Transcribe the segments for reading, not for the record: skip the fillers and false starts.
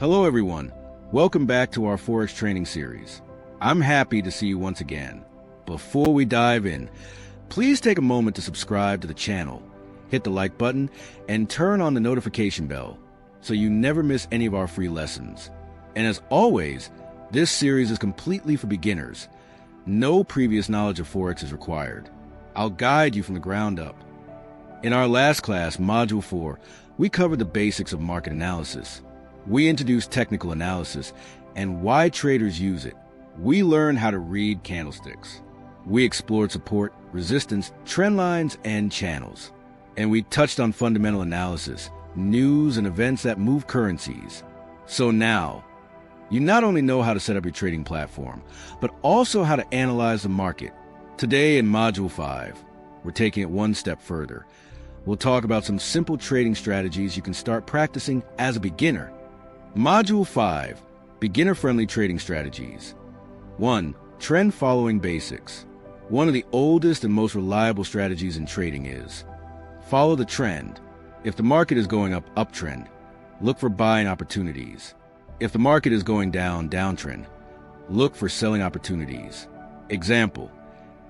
Hello everyone, welcome back to our Forex training series. I'm happy to see you once again. Before we dive in, please take a moment to subscribe to the channel, hit the like button, and turn on the notification bell so you never miss any of our free lessons. And as always, this series is completely for beginners. No previous knowledge of Forex is required. I'll guide you from the ground up. In our last class, Module 4, we covered the basics of market analysis. We introduced technical analysis and why traders use it. We learned how to read candlesticks. We explored support, resistance, trend lines, and channels. And we touched on fundamental analysis, news, and events that move currencies. So now, you not only know how to set up your trading platform, but also how to analyze the market. Today in Module 5, we're taking it one step further. We'll talk about some simple trading strategies you can start practicing as a beginner. Module 5, Beginner-Friendly Trading Strategies. 1. Trend Following Basics. One of the oldest and most reliable strategies in trading is follow the trend. If the market is going up, uptrend, look for buying opportunities. If the market is going down, downtrend, look for selling opportunities. Example,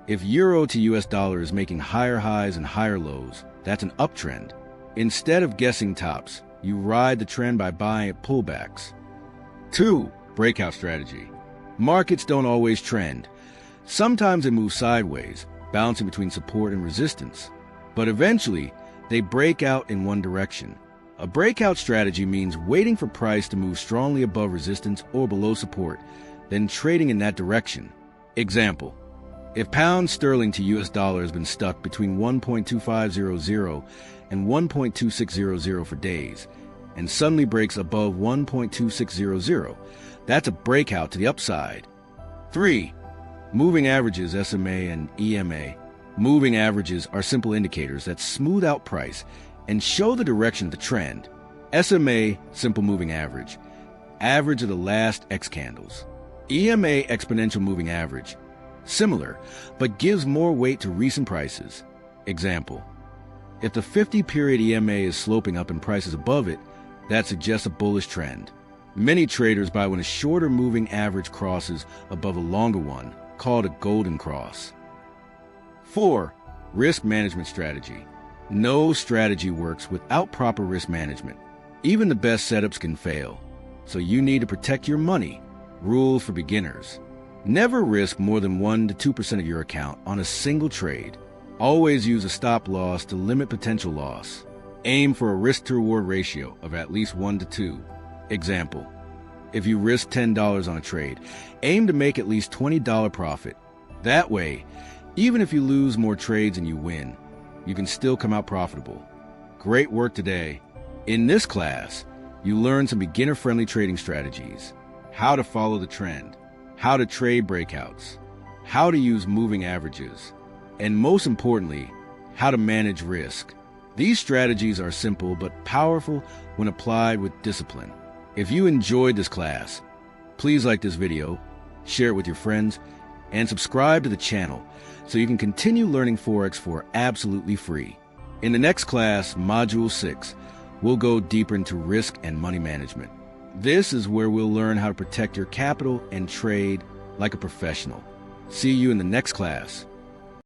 if euro to US dollar is making higher highs and higher lows, that's an uptrend. Instead of guessing tops, you ride the trend by buying at pullbacks. 2. Breakout strategy. Markets don't always trend. Sometimes they move sideways, bouncing between support and resistance. But eventually, they break out in one direction. A breakout strategy means waiting for price to move strongly above resistance or below support, then trading in that direction. Example, if pound sterling to US dollar has been stuck between 1.2500 and 1.2600 for days, and suddenly breaks above 1.2600, that's a breakout to the upside. 3. Moving averages, SMA and EMA. Moving averages are simple indicators that smooth out price and show the direction of the trend. SMA, simple moving average, average of the last X candles. EMA, exponential moving average, similar, but gives more weight to recent prices. Example, if the 50-period EMA is sloping up and price is above it, that suggests a bullish trend. Many traders buy when a shorter moving average crosses above a longer one, called a golden cross. 4. Risk management strategy. No strategy works without proper risk management. Even the best setups can fail, so you need to protect your money. Rules for beginners. Never risk more than 1 to 2% of your account on a single trade. Always use a stop loss to limit potential loss. Aim for a risk-to-reward ratio of at least 1 to 2. Example, if you risk $10 on a trade, aim to make at least $20 profit. That way, even if you lose more trades than you win, you can still come out profitable. Great work today. In this class, you learn some beginner-friendly trading strategies, how to follow the trend, how to trade breakouts, how to use moving averages, and most importantly, how to manage risk. These strategies are simple but powerful when applied with discipline. If you enjoyed this class, please like this video, share it with your friends, and subscribe to the channel so you can continue learning Forex for absolutely free. In the next class, Module 6, we'll go deeper into risk and money management. This is where we'll learn how to protect your capital and trade like a professional. See you in the next class.